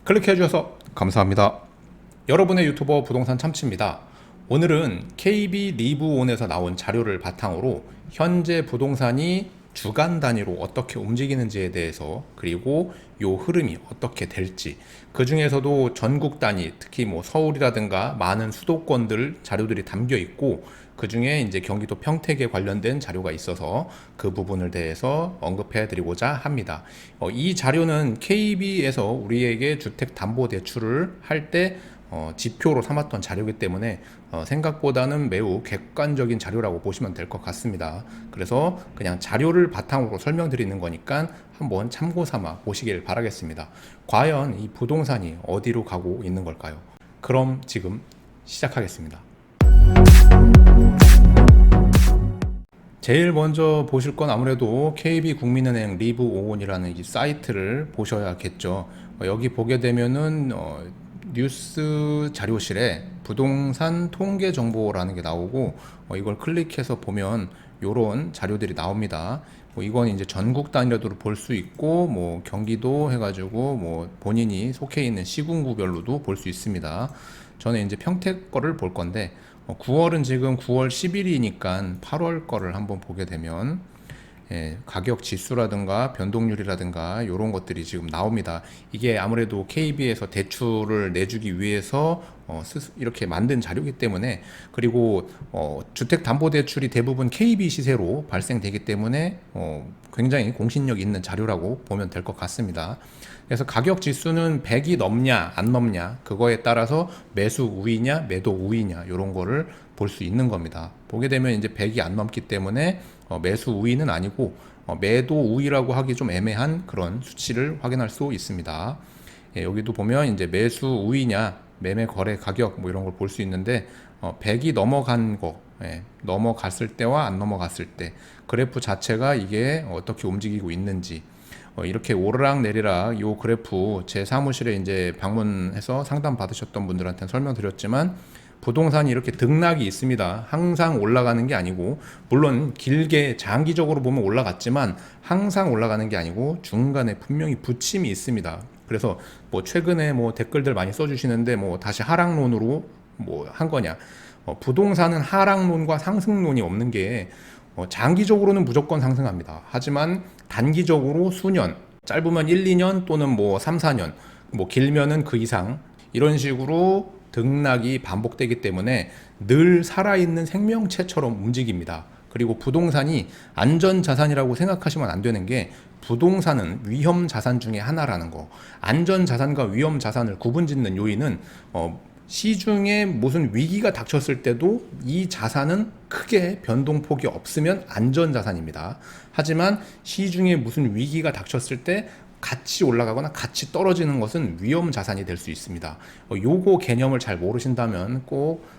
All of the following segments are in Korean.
클릭해 주셔서 감사합니다. 여러분의 유튜버 부동산 참치입니다. 오늘은 KB 리브온에서 나온 자료를 바탕으로 현재 부동산이 주간 단위로 어떻게 움직이는지에 대해서, 그리고 요 흐름이 어떻게 될지, 그 중에서도 전국 단위, 특히 뭐 서울이라든가 많은 수도권들 자료들이 담겨 있고, 그 중에 이제 경기도 평택에 관련된 자료가 있어서 그 부분을 대해서 언급해 드리고자 합니다. 이 자료는 KB에서 우리에게 주택담보대출을 할 때 지표로 삼았던 자료이기 때문에 생각보다는 매우 객관적인 자료라고 보시면 될 것 같습니다. 그래서 그냥 자료를 바탕으로 설명드리는 거니까 한번 참고 삼아 보시길 바라겠습니다. 과연 이 부동산이 어디로 가고 있는 걸까요? 그럼 지금 시작하겠습니다. 제일 먼저 보실 건 아무래도 KB국민은행 리브온이라는 이 사이트를 보셔야겠죠. 여기 보게 되면은 뉴스 자료실에 부동산 통계 정보라는 게 나오고, 이걸 클릭해서 보면 요런 자료들이 나옵니다. 이건 이제 전국 단위로도 볼 수 있고, 뭐 경기도 해가지고 뭐 본인이 속해 있는 시군구별로도 볼 수 있습니다. 저는 이제 평택 거를 볼 건데, 9월은 지금 9월 10일이니까 8월 거를 한번 보게 되면, 가격 지수라든가 변동률이라든가 이런 것들이 지금 나옵니다. 이게 아무래도 KB에서 대출을 내주기 위해서 이렇게 만든 자료이기 때문에, 그리고 주택담보대출이 대부분 KB 시세로 발생되기 때문에 굉장히 공신력 있는 자료라고 보면 될 것 같습니다. 그래서 가격 지수는 100이 넘냐 안 넘냐, 그거에 따라서 매수 우위냐 매도 우위냐 이런 거를 볼 수 있는 겁니다. 보게 되면 이제 100이 안 넘기 때문에 매수 우위는 아니고 매도 우위라고 하기 좀 애매한 그런 수치를 확인할 수 있습니다. 여기도 보면 이제 매수 우위냐 매매 거래 가격 뭐 이런 걸 볼 수 있는데, 100이 넘어간 거, 넘어갔을 때와 안 넘어갔을 때 그래프 자체가 이게 어떻게 움직이고 있는지, 이렇게 오르락 내리락 요 그래프 제 사무실에 이제 방문해서 상담 받으셨던 분들한테 설명드렸지만, 부동산이 이렇게 등락이 있습니다. 항상 올라가는 게 아니고, 물론 길게 장기적으로 보면 올라갔지만 항상 올라가는 게 아니고 중간에 분명히 부침이 있습니다. 그래서 뭐 최근에 뭐 댓글들 많이 써주시는데, 뭐 다시 하락론으로 뭐 한 거냐, 부동산은 하락론과 상승론이 없는 게, 장기적으로는 무조건 상승합니다. 하지만 단기적으로 수년, 짧으면 1, 2년 또는 뭐 3, 4년, 뭐 길면은 그 이상, 이런 식으로 등락이 반복되기 때문에 늘 살아있는 생명체처럼 움직입니다. 그리고 부동산이 안전자산이라고 생각하시면 안 되는 게, 부동산은 위험자산 중에 하나라는 거. 안전자산과 위험자산을 구분짓는 요인은 시중에 무슨 위기가 닥쳤을 때도 이 자산은 크게 변동폭이 없으면 안전자산입니다. 하지만 시중에 무슨 위기가 닥쳤을 때 같이 올라가거나 같이 떨어지는 것은 위험자산이 될 수 있습니다. 요거 개념을 잘 모르신다면 꼭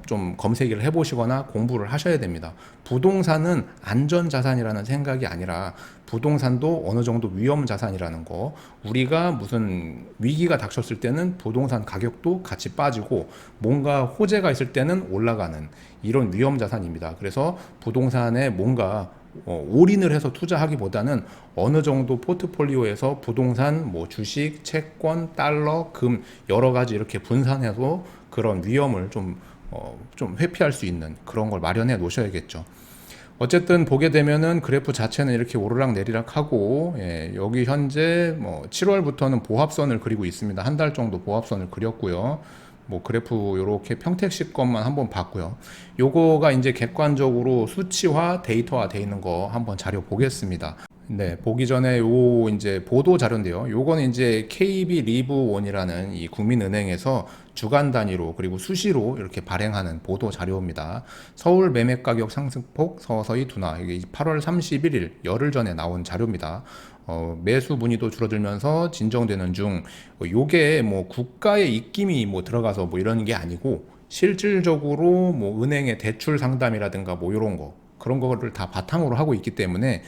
좀 검색을 해보시거나 공부를 하셔야 됩니다. 부동산은 안전자산이라는 생각이 아니라 부동산도 어느 정도 위험자산이라는 거, 우리가 무슨 위기가 닥쳤을 때는 부동산 가격도 같이 빠지고 뭔가 호재가 있을 때는 올라가는 이런 위험자산입니다. 그래서 부동산에 뭔가 올인을 해서 투자하기보다는 어느 정도 포트폴리오에서 부동산, 뭐 주식, 채권, 달러, 금 여러 가지 이렇게 분산해서 그런 위험을 좀 회피할 수 있는 그런 걸 마련해 놓으셔야겠죠. 어쨌든 보게 되면은 그래프 자체는 이렇게 오르락 내리락 하고, 여기 현재 뭐 7월부터는 보합선을 그리고 있습니다. 한 달 정도 보합선을 그렸고요. 뭐 그래프 요렇게 평택시 것만 한번 봤고요. 요거가 이제 객관적으로 수치화 데이터화 돼 있는 거 한번 자료 보겠습니다. 네, 보기 전에 요 이제 보도 자료인데요. 요거는 이제 KB 리브온이라는 이 국민은행에서 주간 단위로 그리고 수시로 이렇게 발행하는 보도 자료입니다. 서울 매매 가격 상승폭 서서히 둔화. 이게 8월 31일 열흘 전에 나온 자료입니다. 매수 문의도 줄어들면서 진정되는 중, 요게 뭐 국가의 입김이 뭐 들어가서 뭐 이런 게 아니고, 실질적으로 뭐 은행의 대출 상담이라든가 뭐 이런 거, 그런 거를 다 바탕으로 하고 있기 때문에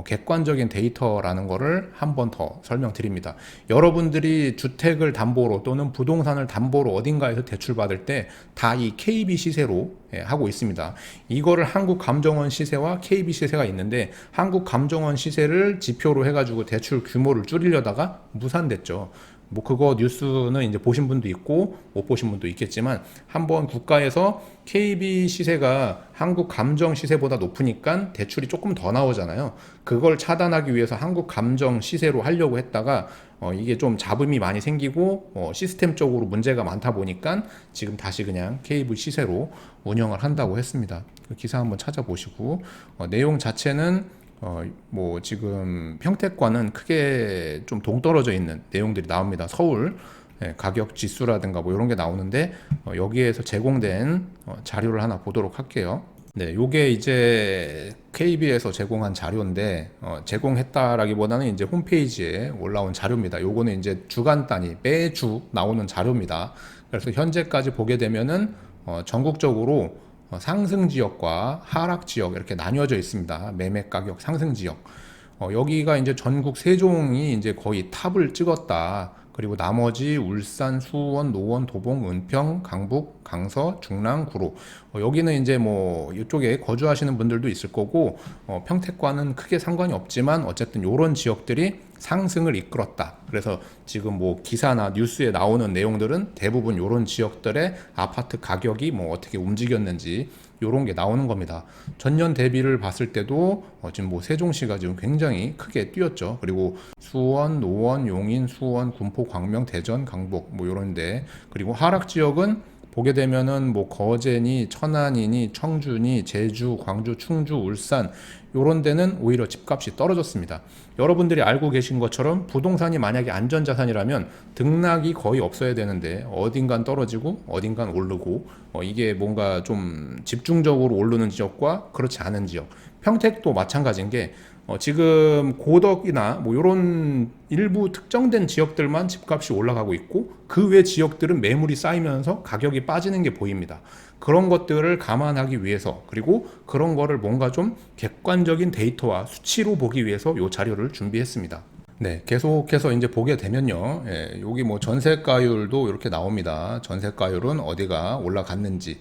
객관적인 데이터라는 거를 한 번 더 설명드립니다. 여러분들이 주택을 담보로 또는 부동산을 담보로 어딘가에서 대출받을 때 다 이 KB 시세로 하고 있습니다. 이거를 한국감정원 시세와 KB 시세가 있는데, 한국감정원 시세를 지표로 해가지고 대출 규모를 줄이려다가 무산됐죠. 뭐 그거 뉴스는 이제 보신 분도 있고 못 보신 분도 있겠지만, 한번 국가에서 KB 시세가 한국 감정 시세보다 높으니까 대출이 조금 더 나오잖아요. 그걸 차단하기 위해서 한국 감정 시세로 하려고 했다가 이게 좀 잡음이 많이 생기고 시스템적으로 문제가 많다 보니까 지금 다시 그냥 KB 시세로 운영을 한다고 했습니다. 그 기사 한번 찾아보시고, 내용 자체는 뭐 지금 평택과는 크게 좀 동떨어져 있는 내용들이 나옵니다. 서울 가격 지수라든가 뭐 이런 게 나오는데, 여기에서 제공된 자료를 하나 보도록 할게요. 네, 요게 이제 KB에서 제공한 자료인데, 제공했다라기보다는 이제 홈페이지에 올라온 자료입니다. 요거는 이제 주간 단위 매주 나오는 자료입니다. 그래서 현재까지 보게 되면은 전국적으로 상승 지역과 하락 지역 이렇게 나뉘어져 있습니다. 매매 가격 상승 지역. 여기가 이제 전국 세종이 이제 거의 탑을 찍었다. 그리고 나머지 울산, 수원, 노원, 도봉, 은평, 강북, 강서, 중랑, 구로. 여기는 이제 뭐 이쪽에 거주하시는 분들도 있을 거고, 평택과는 크게 상관이 없지만 어쨌든 요런 지역들이 상승을 이끌었다. 그래서 지금 뭐 기사나 뉴스에 나오는 내용들은 대부분 요런 지역들의 아파트 가격이 뭐 어떻게 움직였는지 요런 게 나오는 겁니다. 전년 대비를 봤을 때도 지금 뭐 세종시가 지금 굉장히 크게 뛰었죠. 그리고 수원, 노원, 용인, 수원, 군포, 광명, 대전, 강북 뭐 요런데, 그리고 하락 지역은 보게 되면은 뭐 거제니, 천안이니, 청주니, 제주, 광주, 충주, 울산 요런 데는 오히려 집값이 떨어졌습니다. 여러분들이 알고 계신 것처럼 부동산이 만약에 안전자산이라면 등락이 거의 없어야 되는데, 어딘간 떨어지고 어딘간 오르고, 이게 뭔가 좀 집중적으로 오르는 지역과 그렇지 않은 지역. 평택도 마찬가지인 게, 지금 고덕이나 뭐 이런 일부 특정된 지역들만 집값이 올라가고 있고, 그 외 지역들은 매물이 쌓이면서 가격이 빠지는 게 보입니다. 그런 것들을 감안하기 위해서, 그리고 그런 거를 뭔가 좀 객관적인 데이터와 수치로 보기 위해서 이 자료를 준비했습니다. 네, 계속해서 이제 보게 되면요, 여기 뭐 전세가율도 이렇게 나옵니다. 전세가율은 어디가 올라갔는지.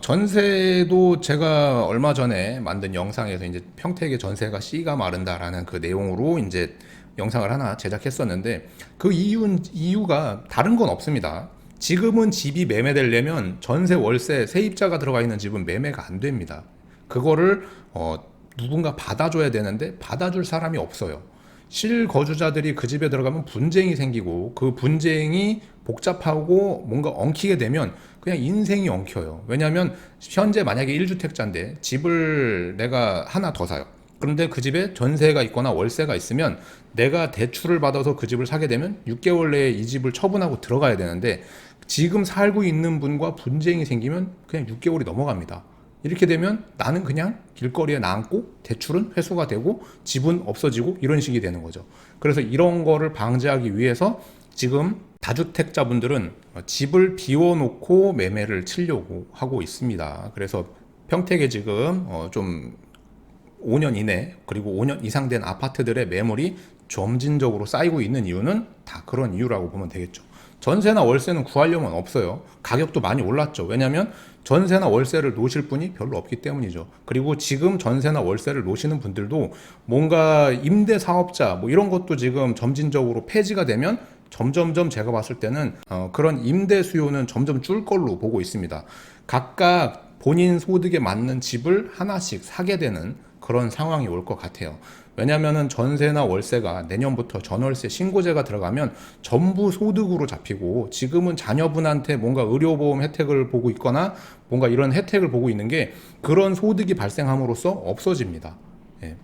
전세도 제가 얼마 전에 만든 영상에서 이제 평택의 전세가 씨가 마른다라는 그 내용으로 이제 영상을 하나 제작했었는데, 그 이유가 다른 건 없습니다. 지금은 집이 매매되려면 전세, 월세, 세입자가 들어가 있는 집은 매매가 안 됩니다. 그거를 누군가 받아줘야 되는데 받아줄 사람이 없어요. 실거주자들이 그 집에 들어가면 분쟁이 생기고, 그 분쟁이 복잡하고 뭔가 엉키게 되면 그냥 인생이 엉켜요. 왜냐하면 현재 만약에 1주택자인데 집을 내가 하나 더 사요. 그런데 그 집에 전세가 있거나 월세가 있으면 내가 대출을 받아서 그 집을 사게 되면 6개월 내에 이 집을 처분하고 들어가야 되는데, 지금 살고 있는 분과 분쟁이 생기면 그냥 6개월이 넘어갑니다. 이렇게 되면 나는 그냥 길거리에 남고 대출은 회수가 되고 집은 없어지고 이런 식이 되는 거죠. 그래서 이런 거를 방지하기 위해서 지금 다주택자분들은 집을 비워놓고 매매를 치려고 하고 있습니다. 그래서 평택에 지금 좀 5년 이내 그리고 5년 이상 된 아파트들의 매물이 점진적으로 쌓이고 있는 이유는 다 그런 이유라고 보면 되겠죠. 전세나 월세는 구하려면 없어요. 가격도 많이 올랐죠. 왜냐하면 전세나 월세를 놓으실 분이 별로 없기 때문이죠. 그리고 지금 전세나 월세를 놓으시는 분들도 뭔가 임대 사업자 뭐 이런 것도 지금 점진적으로 폐지가 되면 점점점 제가 봤을 때는 그런 임대 수요는 점점 줄 걸로 보고 있습니다. 각각 본인 소득에 맞는 집을 하나씩 사게 되는 그런 상황이 올 것 같아요. 왜냐하면 전세나 월세가 내년부터 전월세 신고제가 들어가면 전부 소득으로 잡히고, 지금은 자녀분한테 뭔가 의료보험 혜택을 보고 있거나 뭔가 이런 혜택을 보고 있는 게 그런 소득이 발생함으로써 없어집니다.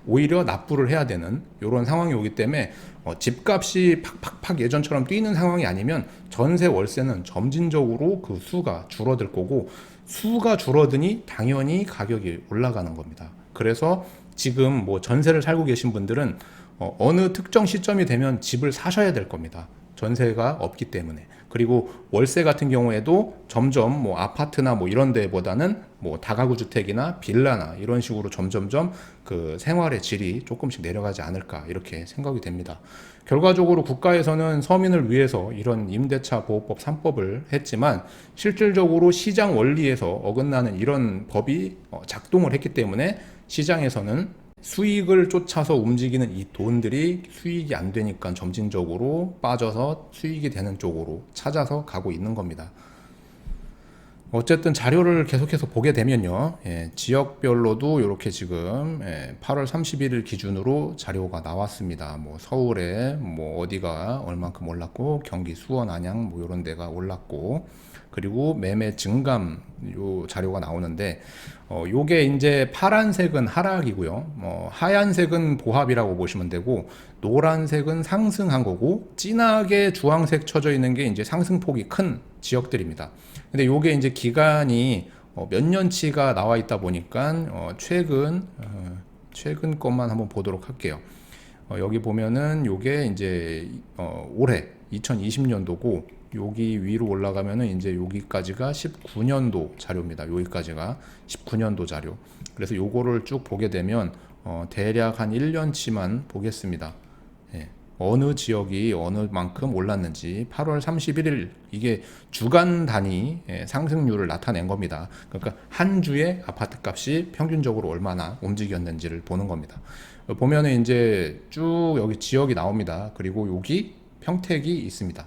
오히려 납부를 해야 되는 이런 상황이 오기 때문에 집값이 팍팍팍 예전처럼 뛰는 상황이 아니면 전세 월세는 점진적으로 그 수가 줄어들 거고, 수가 줄어드니 당연히 가격이 올라가는 겁니다. 그래서 지금 뭐 전세를 살고 계신 분들은 어느 특정 시점이 되면 집을 사셔야 될 겁니다. 전세가 없기 때문에. 그리고 월세 같은 경우에도 점점 뭐 아파트나 뭐 이런 데보다는 뭐 다가구 주택이나 빌라나 이런 식으로 점점점 그 생활의 질이 조금씩 내려가지 않을까 이렇게 생각이 됩니다. 결과적으로 국가에서는 서민을 위해서 이런 임대차 보호법 3법을 했지만 실질적으로 시장 원리에서 어긋나는 이런 법이 작동을 했기 때문에 시장에서는 수익을 쫓아서 움직이는 이 돈들이 수익이 안 되니까 점진적으로 빠져서 수익이 되는 쪽으로 찾아서 가고 있는 겁니다. 어쨌든 자료를 계속해서 보게 되면요, 지역별로도 이렇게 지금 8월 31일 기준으로 자료가 나왔습니다. 뭐 서울에 뭐 어디가 얼만큼 올랐고, 경기 수원, 안양 뭐 이런 데가 올랐고, 그리고 매매 증감 요 자료가 나오는데, 요게 이제 파란색은 하락이고요, 하얀색은 보합이라고 보시면 되고, 노란색은 상승한 거고, 진하게 주황색 쳐져 있는 게 이제 상승폭이 큰 지역들입니다. 근데 요게 이제 기간이 몇 년치가 나와 있다 보니까 최근 것만 한번 보도록 할게요. 여기 보면은 요게 이제 올해 2020년도고 여기 위로 올라가면은 이제 여기까지가 19년도 자료입니다. 여기까지가 19년도 자료. 그래서 요거를 쭉 보게 되면 대략 한 1년치만 보겠습니다. 예. 어느 지역이 어느 만큼 올랐는지 8월 31일 이게 주간 단위 상승률을 나타낸 겁니다. 그러니까 한 주에 아파트 값이 평균적으로 얼마나 움직였는지를 보는 겁니다. 보면은 이제 쭉 여기 지역이 나옵니다. 그리고 여기 평택이 있습니다.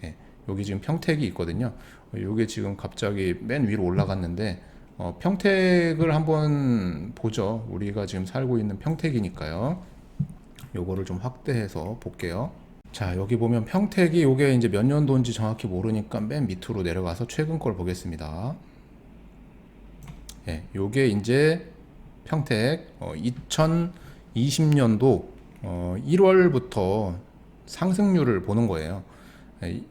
예, 여기 지금 평택이 있거든요. 이게 지금 갑자기 맨 위로 올라갔는데 평택을 한번 보죠. 우리가 지금 살고 있는 평택이니까요. 요거를 좀 확대해서 볼게요. 자, 여기 보면 평택이 요게 이제 몇 년도인지 정확히 모르니까 맨 밑으로 내려가서 최근 걸 보겠습니다. 예, 요게 이제 평택 2020년도 1월부터 상승률을 보는 거예요. 예,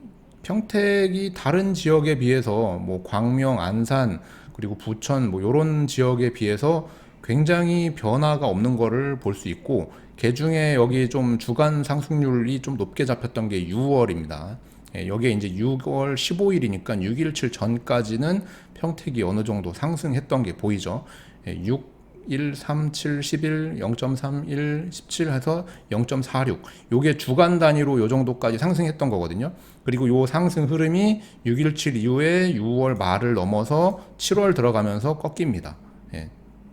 평택이 다른 지역에 비해서 뭐 광명, 안산, 그리고 부천 뭐 요런 지역에 비해서 굉장히 변화가 없는 거를 볼 수 있고, 그중에 여기 좀 주간 상승률이 좀 높게 잡혔던 게 6월입니다. 여기에 이제 6월 15일이니까 6.17 전까지는 평택이 어느 정도 상승했던 게 보이죠. 6, 1, 3, 7, 11, 0.31, 17 해서 0.46. 요게 주간 단위로 요 정도까지 상승했던 거거든요. 그리고 요 상승 흐름이 6.17 이후에 6월 말을 넘어서 7월 들어가면서 꺾입니다.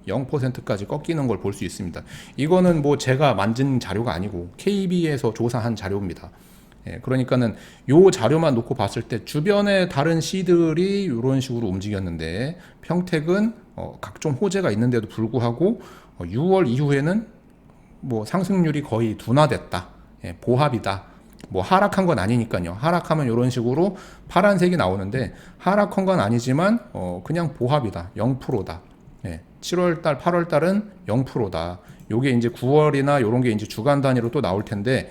0%까지 꺾이는 걸 볼 수 있습니다. 이거는 뭐 제가 만진 자료가 아니고 KB에서 조사한 자료입니다. 그러니까는 요 자료만 놓고 봤을 때 주변의 다른 시들이 이런 식으로 움직였는데 평택은 각종 호재가 있는데도 불구하고 6월 이후에는 뭐 상승률이 거의 둔화됐다. 보합이다. 뭐 하락한 건 아니니까요. 하락하면 이런 식으로 파란색이 나오는데 하락한 건 아니지만 그냥 보합이다. 0%다. 7월달, 8월달은 0%다. 요게 이제 9월이나 요런 게 이제 주간 단위로 또 나올 텐데,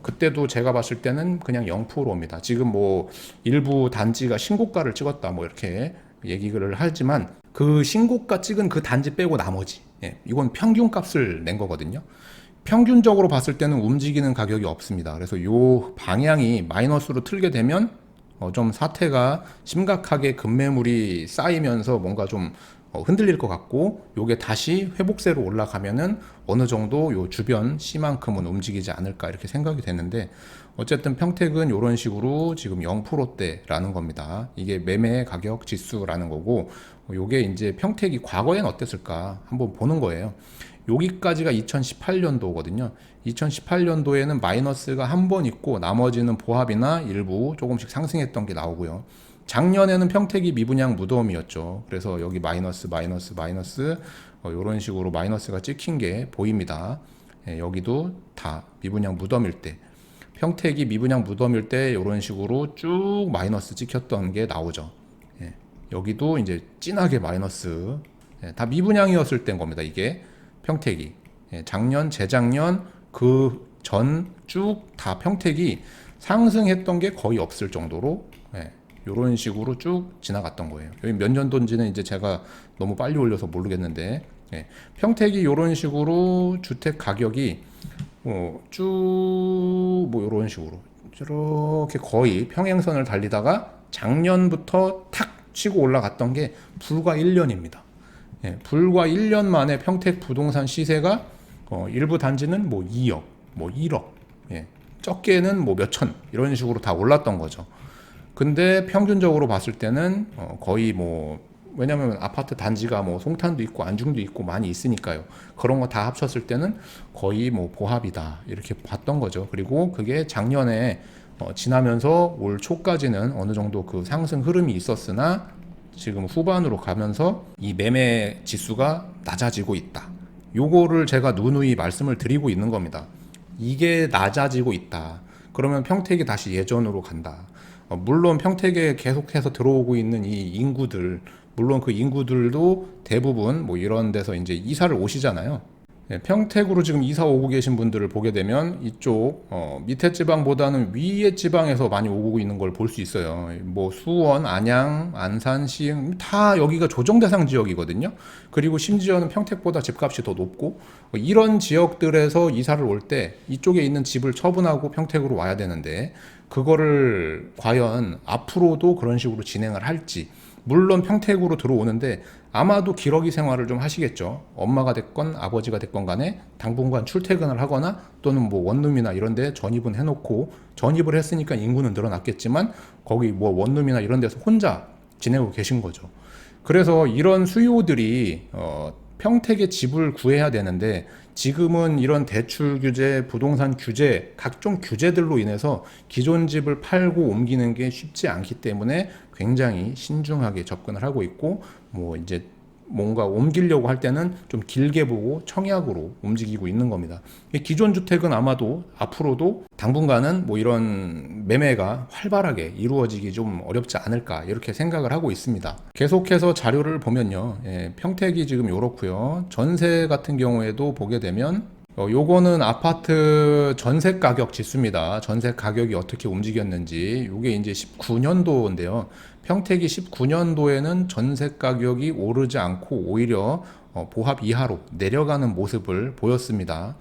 그때도 제가 봤을 때는 그냥 0%입니다. 지금 뭐 일부 단지가 신고가를 찍었다 뭐 이렇게 얘기를 하지만 그 신고가 찍은 그 단지 빼고 나머지, 이건 평균 값을 낸 거거든요. 평균적으로 봤을 때는 움직이는 가격이 없습니다. 그래서 요 방향이 마이너스로 틀게 되면 좀 사태가 심각하게 급매물이 쌓이면서 뭔가 좀 흔들릴 것 같고, 요게 다시 회복세로 올라가면은 어느 정도 요 주변 C만큼은 움직이지 않을까 이렇게 생각이 되는데, 어쨌든 평택은 이런 식으로 지금 0%대라는 겁니다. 이게 매매 가격 지수라는 거고, 요게 이제 평택이 과거엔 어땠을까 한번 보는 거예요. 여기까지가 2018년도거든요. 2018년도에는 마이너스가 한 번 있고 나머지는 보합이나 일부 조금씩 상승했던 게 나오고요. 작년에는 평택이 미분양 무덤이었죠. 그래서 여기 마이너스 이런 식으로 마이너스가 찍힌 게 보입니다. 여기도 다 미분양 무덤일 때, 평택이 미분양 무덤일 때 이런 식으로 쭉 마이너스 찍혔던 게 나오죠. 여기도 이제 진하게 마이너스, 다 미분양이었을 때인 겁니다. 이게 평택이 작년, 재작년 그 전 쭉 다 평택이 상승했던 게 거의 없을 정도로 이런 식으로 쭉 지나갔던 거예요. 여기 몇 년도인지는 이제 제가 너무 빨리 올려서 모르겠는데, 평택이 이런 식으로 주택 가격이 쭉 뭐 이런 식으로 이렇게 거의 평행선을 달리다가 작년부터 탁 치고 올라갔던 게 불과 1년입니다. 불과 1년 만에 평택 부동산 시세가 일부 단지는 뭐 2억, 뭐 1억, 적게는 뭐 몇천 이런 식으로 다 올랐던 거죠. 근데 평균적으로 봤을 때는 거의 뭐 왜냐면 아파트 단지가 뭐 송탄도 있고 안중도 있고 많이 있으니까요. 그런 거 다 합쳤을 때는 거의 뭐 보합이다 이렇게 봤던 거죠. 그리고 그게 작년에 지나면서 올 초까지는 어느 정도 그 상승 흐름이 있었으나 지금 후반으로 가면서 이 매매 지수가 낮아지고 있다. 요거를 제가 누누이 말씀을 드리고 있는 겁니다. 이게 낮아지고 있다. 그러면 평택이 다시 예전으로 간다. 물론 평택에 계속해서 들어오고 있는 이 인구들, 물론 그 인구들도 대부분 뭐 이런 데서 이제 이사를 오시잖아요. 평택으로 지금 이사 오고 계신 분들을 보게 되면 이쪽 밑에 지방보다는 위에 지방에서 많이 오고 있는 걸 볼 수 있어요. 뭐 수원, 안양, 안산, 시흥 다 여기가 조정 대상 지역이거든요. 그리고 심지어는 평택보다 집값이 더 높고 이런 지역들에서 이사를 올 때 이쪽에 있는 집을 처분하고 평택으로 와야 되는데 그거를 과연 앞으로도 그런 식으로 진행을 할지. 물론 평택으로 들어오는데 아마도 기러기 생활을 좀 하시겠죠. 엄마가 됐건 아버지가 됐건 간에 당분간 출퇴근을 하거나 또는 뭐 원룸이나 이런 데 전입은 해놓고 전입을 했으니까 인구는 늘어났겠지만 거기 뭐 원룸이나 이런 데서 혼자 지내고 계신 거죠. 그래서 이런 수요들이 평택에 집을 구해야 되는데 지금은 이런 대출 규제, 부동산 규제, 각종 규제들로 인해서 기존 집을 팔고 옮기는 게 쉽지 않기 때문에 굉장히 신중하게 접근을 하고 있고 뭐 이제 뭔가 옮기려고 할 때는 좀 길게 보고 청약으로 움직이고 있는 겁니다. 기존 주택은 아마도 앞으로도 당분간은 뭐 이런 매매가 활발하게 이루어지기 좀 어렵지 않을까 이렇게 생각을 하고 있습니다. 계속해서 자료를 보면요, 평택이 지금 이렇고요. 전세 같은 경우에도 보게 되면 요거는 아파트 전세 가격 지수입니다. 전세 가격이 어떻게 움직였는지. 요게 이제 19년도인데요. 평택이 19년도에는 전세 가격이 오르지 않고 오히려 보합 이하로 내려가는 모습을 보였습니다.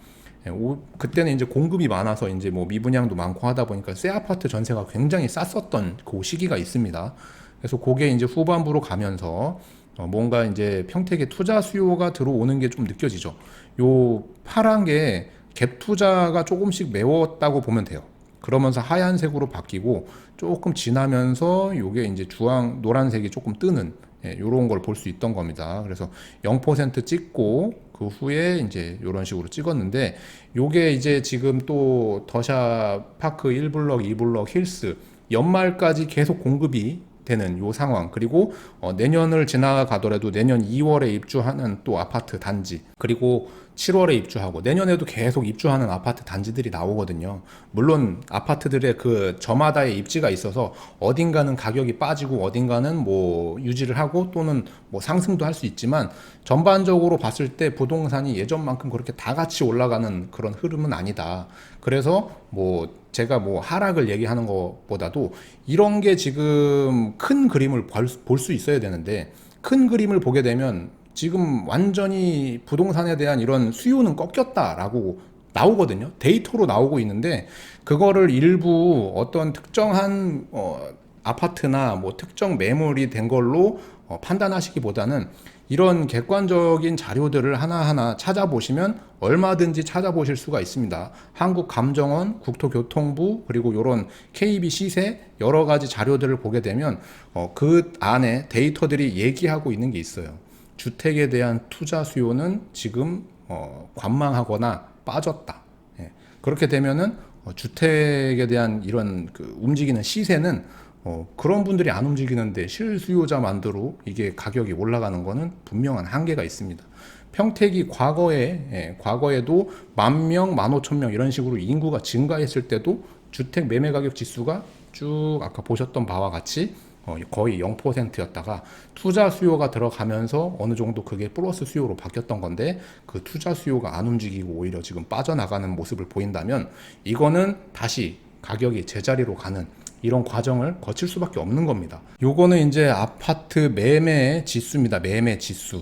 그때는 이제 공급이 많아서 이제 뭐 미분양도 많고 하다 보니까 새 아파트 전세가 굉장히 쌌었던 그 시기가 있습니다. 그래서 그게 이제 후반부로 가면서 뭔가 이제 평택에 투자 수요가 들어오는 게 좀 느껴지죠. 요 파란 게 갭 투자가 조금씩 메웠다고 보면 돼요. 그러면서 하얀색으로 바뀌고 조금 지나면서 요게 이제 주황 노란색이 조금 뜨는 요런 걸 볼 수 있던 겁니다. 그래서 0% 찍고 그 후에 이제 요런 식으로 찍었는데 요게 이제 지금 또 더샵 파크 1블럭, 2블럭, 힐스 연말까지 계속 공급이 되는 요 상황. 그리고 내년을 지나가더라도 내년 2월에 입주하는 또 아파트 단지, 그리고 7월에 입주하고 내년에도 계속 입주하는 아파트 단지들이 나오거든요. 물론 아파트들의 그 저마다의 입지가 있어서 어딘가는 가격이 빠지고 어딘가는 뭐 유지를 하고 또는 뭐 상승도 할 수 있지만 전반적으로 봤을 때 부동산이 예전만큼 그렇게 다 같이 올라가는 그런 흐름은 아니다. 그래서 뭐 제가 뭐 하락을 얘기하는 것보다도 이런 게 지금 큰 그림을 볼 수 있어야 되는데 큰 그림을 보게 되면 지금 완전히 부동산에 대한 이런 수요는 꺾였다라고 나오거든요. 데이터로 나오고 있는데 그거를 일부 어떤 특정한 아파트나 뭐 특정 매물이 된 걸로 판단하시기보다는 이런 객관적인 자료들을 하나하나 찾아보시면 얼마든지 찾아보실 수가 있습니다. 한국감정원, 국토교통부, 그리고 이런 KB 시세 여러 가지 자료들을 보게 되면 그 안에 데이터들이 얘기하고 있는 게 있어요. 주택에 대한 투자 수요는 지금 관망하거나 빠졌다. 그렇게 되면은 주택에 대한 이런 그 움직이는 시세는 그런 분들이 안 움직이는데 실수요자만으로 이게 가격이 올라가는 거는 분명한 한계가 있습니다. 평택이 과거에도 10,000명, 15,000명 이런 식으로 인구가 증가했을 때도 주택 매매 가격 지수가 쭉 아까 보셨던 바와 같이 거의 0%였다가 투자 수요가 들어가면서 어느 정도 그게 플러스 수요로 바뀌었던 건데 그 투자 수요가 안 움직이고 오히려 지금 빠져나가는 모습을 보인다면 이거는 다시 가격이 제자리로 가는 이런 과정을 거칠 수밖에 없는 겁니다. 요거는 이제 아파트 매매 지수입니다. 매매 지수.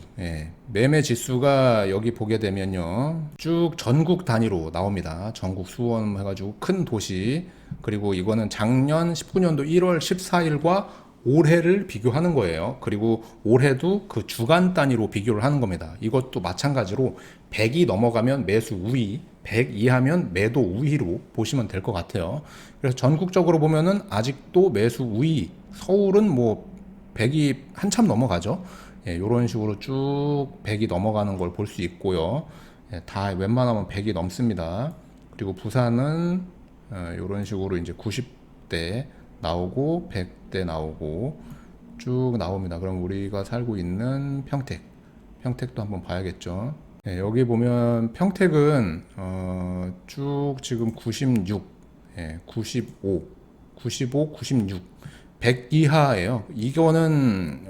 매매 지수가 여기 보게 되면요. 쭉 전국 단위로 나옵니다. 전국 수원 해가지고 큰 도시. 그리고 이거는 작년 19년도 1월 14일과 올해를 비교하는 거예요. 그리고 올해도 그 주간 단위로 비교를 하는 겁니다. 이것도 마찬가지로 100이 넘어가면 매수 우위, 100 이하면 매도 우위로 보시면 될 것 같아요. 그래서 전국적으로 보면은 아직도 매수 우위, 서울은 뭐 100이 한참 넘어가죠. 예, 이런 식으로 쭉 100이 넘어가는 걸 볼 수 있고요. 예, 다 웬만하면 100이 넘습니다. 그리고 부산은 이런 식으로 이제 90대 나오고 100대 나오고 쭉 나옵니다. 그럼 우리가 살고 있는 평택도 한번 봐야겠죠. 예, 여기 보면 평택은 쭉 지금 96, 예, 95, 95, 96, 100 이하예요. 이거는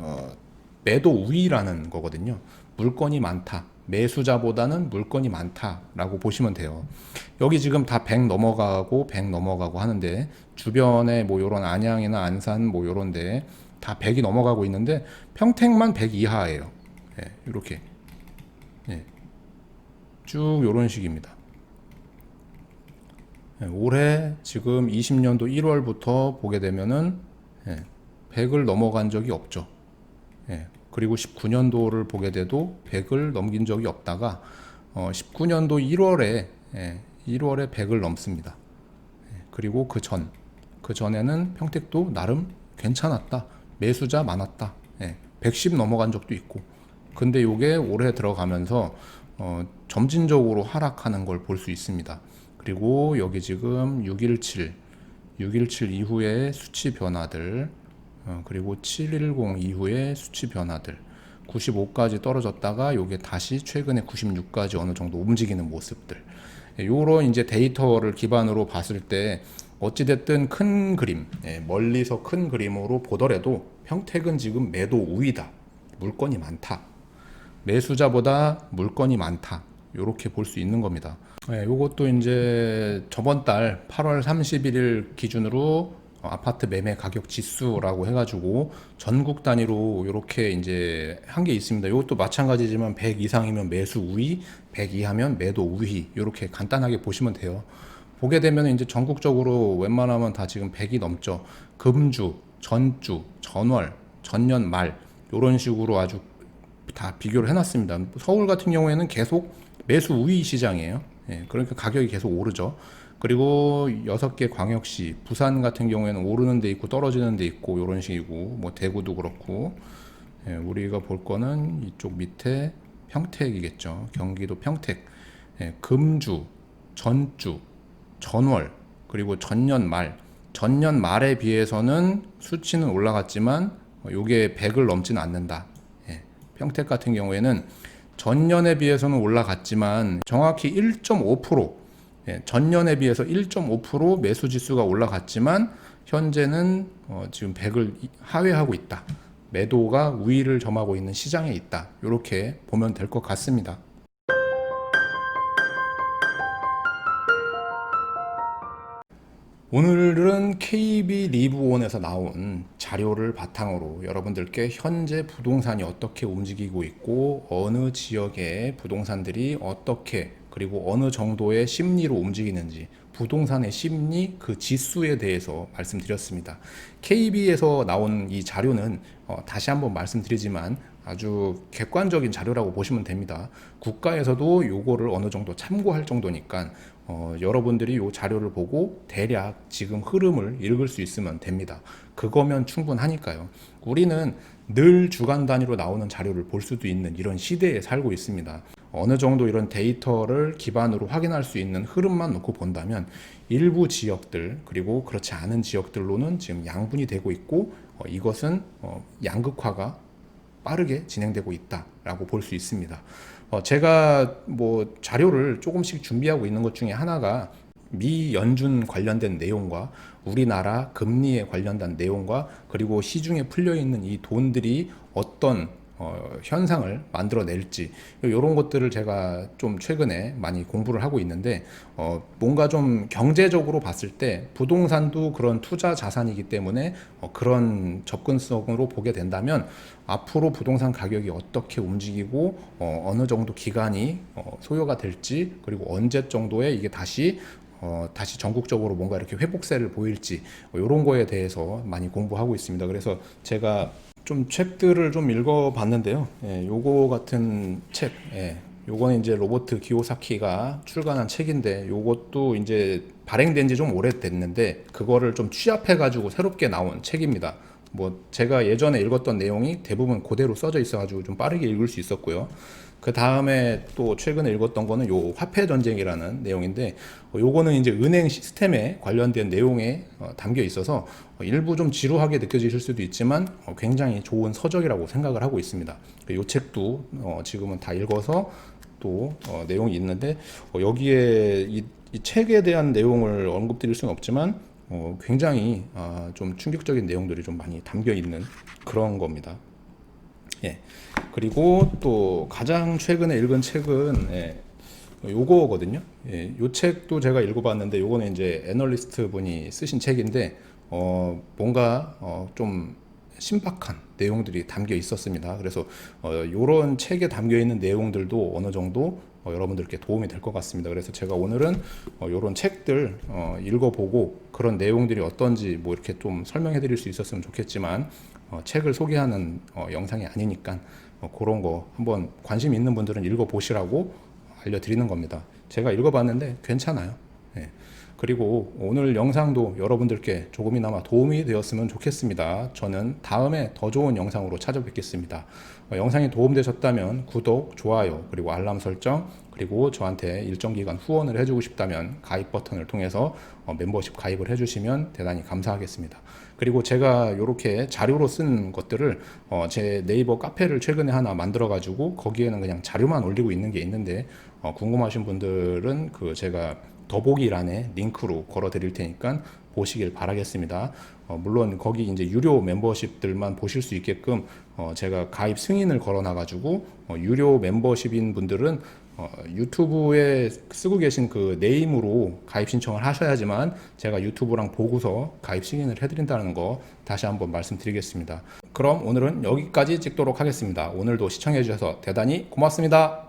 매도 우위라는 거거든요. 물건이 많다. 매수자보다는 물건이 많다라고 보시면 돼요. 여기 지금 다 100 넘어가고 100 넘어가고 하는데 주변에 뭐 요런 안양이나 안산 뭐 요런데 다 100이 넘어가고 있는데 평택만 100 이하예요. 예, 이렇게 예, 쭉 요런 식입니다. 예, 올해 지금 20년도 1월부터 보게 되면은 100을 넘어간 적이 없죠. 예, 그리고 19년도를 보게 돼도 100을 넘긴 적이 없다가 19년도 1월에 100을 넘습니다. 그리고 그 전에는 평택도 나름 괜찮았다. 매수자 많았다. 110 넘어간 적도 있고. 근데 요게 올해 들어가면서 점진적으로 하락하는 걸 볼 수 있습니다. 그리고 여기 지금 617 이후에 수치 변화들, 그리고 710 이후에 수치 변화들, 95까지 떨어졌다가 요게 다시 최근에 96까지 어느 정도 움직이는 모습들. 요런 이제 데이터를 기반으로 봤을 때 어찌됐든 큰 그림, 멀리서 큰 그림으로 보더라도 평택은 지금 매도 우위다. 물건이 많다. 매수자보다 물건이 많다. 요렇게 볼 수 있는 겁니다. 요것도 이제 저번 달 8월 31일 기준으로 아파트 매매 가격 지수라고 해가지고 전국 단위로 이렇게 이제 한 게 있습니다. 이것도 마찬가지지만 100 이상이면 매수 우위, 100 이하면 매도 우위 이렇게 간단하게 보시면 돼요. 보게 되면 이제 전국적으로 웬만하면 다 지금 100이 넘죠. 금주, 전주, 전월, 전년 말 이런 식으로 아주 다 비교를 해놨습니다. 서울 같은 경우에는 계속 매수 우위 시장이에요. 그러니까 가격이 계속 오르죠. 그리고 6개 광역시, 부산 같은 경우에는 오르는 데 있고 떨어지는 데 있고 이런 식이고, 뭐 대구도 그렇고, 우리가 볼 거는 이쪽 밑에 평택이겠죠. 경기도 평택, 금주, 전주, 전월, 그리고 전년 말에 비해서는 수치는 올라갔지만 요게 100을 넘지는 않는다. 평택 같은 경우에는 전년에 비해서는 올라갔지만 정확히 1.5%, 전년에 비해서 1.5% 매수 지수가 올라갔지만 현재는 지금 100을 하회하고 있다. 매도가 우위를 점하고 있는 시장에 있다. 이렇게 보면 될 것 같습니다. 오늘은 KB 리브온에서 나온 자료를 바탕으로 여러분들께 현재 부동산이 어떻게 움직이고 있고 어느 지역의 부동산들이 어떻게 그리고 어느 정도의 심리로 움직이는지 부동산의 심리 그 지수에 대해서 말씀드렸습니다. KB에서 나온 이 자료는 다시 한번 말씀드리지만 아주 객관적인 자료라고 보시면 됩니다. 국가에서도 요거를 어느 정도 참고할 정도니까 여러분들이 이 자료를 보고 대략 지금 흐름을 읽을 수 있으면 됩니다. 그거면 충분하니까요. 우리는 늘 주간 단위로 나오는 자료를 볼 수도 있는 이런 시대에 살고 있습니다. 어느 정도 이런 데이터를 기반으로 확인할 수 있는 흐름만 놓고 본다면 일부 지역들 그리고 그렇지 않은 지역들로는 지금 양분이 되고 있고 이것은 양극화가 빠르게 진행되고 있다라고 볼 수 있습니다. 제가 뭐 자료를 조금씩 준비하고 있는 것 중에 하나가 미 연준 관련된 내용과 우리나라 금리에 관련된 내용과 그리고 시중에 풀려 있는 이 돈들이 어떤 현상을 만들어낼지 이런 것들을 제가 좀 최근에 많이 공부를 하고 있는데 뭔가 좀 경제적으로 봤을 때 부동산도 그런 투자 자산이기 때문에 그런 접근성으로 보게 된다면 앞으로 부동산 가격이 어떻게 움직이고 어느 정도 기간이 소요가 될지 그리고 언제 정도에 이게 다시 다시 전국적으로 뭔가 이렇게 회복세를 보일지 이런 거에 대해서 많이 공부하고 있습니다. 그래서 제가 좀 책들을 좀 읽어봤는데요. 예, 요거 같은 책, 예, 요거는 이제 로버트 기요사키가 출간한 책인데 요것도 이제 발행된 지 좀 오래됐는데 그거를 좀 취합해가지고 새롭게 나온 책입니다. 뭐 제가 예전에 읽었던 내용이 대부분 그대로 써져 있어가지고 좀 빠르게 읽을 수 있었고요. 그 다음에 또 최근에 읽었던 거는 요 화폐 전쟁이라는 내용인데 요거는 이제 은행 시스템에 관련된 내용에 담겨 있어서 일부 좀 지루하게 느껴지실 수도 있지만 굉장히 좋은 서적이라고 생각을 하고 있습니다. 요 책도 지금은 다 읽어서 또 내용이 있는데 여기에 이 책에 대한 내용을 언급드릴 수는 없지만 굉장히 좀 충격적인 내용들이 좀 많이 담겨 있는 그런 겁니다. 예. 그리고 또 가장 최근에 읽은 책은 요거거든요. 예, 요 책도 제가 읽어봤는데 요거는 이제 애널리스트 분이 쓰신 책인데 뭔가 좀 신박한 내용들이 담겨 있었습니다. 그래서 요런 책에 담겨 있는 내용들도 어느 정도 여러분들께 도움이 될 것 같습니다. 그래서 제가 오늘은 요런 책들 읽어보고 그런 내용들이 어떤지 뭐 이렇게 좀 설명해 드릴 수 있었으면 좋겠지만 책을 소개하는 영상이 아니니까 그런 거 한번 관심 있는 분들은 읽어보시라고 알려드리는 겁니다. 제가 읽어봤는데 괜찮아요. 예. 그리고 오늘 영상도 여러분들께 조금이나마 도움이 되었으면 좋겠습니다. 저는 다음에 더 좋은 영상으로 찾아뵙겠습니다. 영상이 도움되셨다면 구독, 좋아요, 그리고 알람 설정, 그리고 저한테 일정 기간 후원을 해주고 싶다면 가입 버튼을 통해서 멤버십 가입을 해주시면 대단히 감사하겠습니다. 그리고 제가 이렇게 자료로 쓴 것들을 제 네이버 카페를 최근에 하나 만들어 가지고 거기에는 그냥 자료만 올리고 있는 게 있는데 궁금하신 분들은 그 제가 더보기란에 링크로 걸어 드릴 테니까 보시길 바라겠습니다. 물론 거기 이제 유료 멤버십들만 보실 수 있게끔 제가 가입 승인을 걸어 놔 가지고 유료 멤버십인 분들은 유튜브에 쓰고 계신 그 네임으로 가입 신청을 하셔야지만 제가 유튜브랑 보고서 가입 승인을 해드린다는 거 다시 한번 말씀드리겠습니다. 그럼 오늘은 여기까지 찍도록 하겠습니다. 오늘도 시청해 주셔서 대단히 고맙습니다.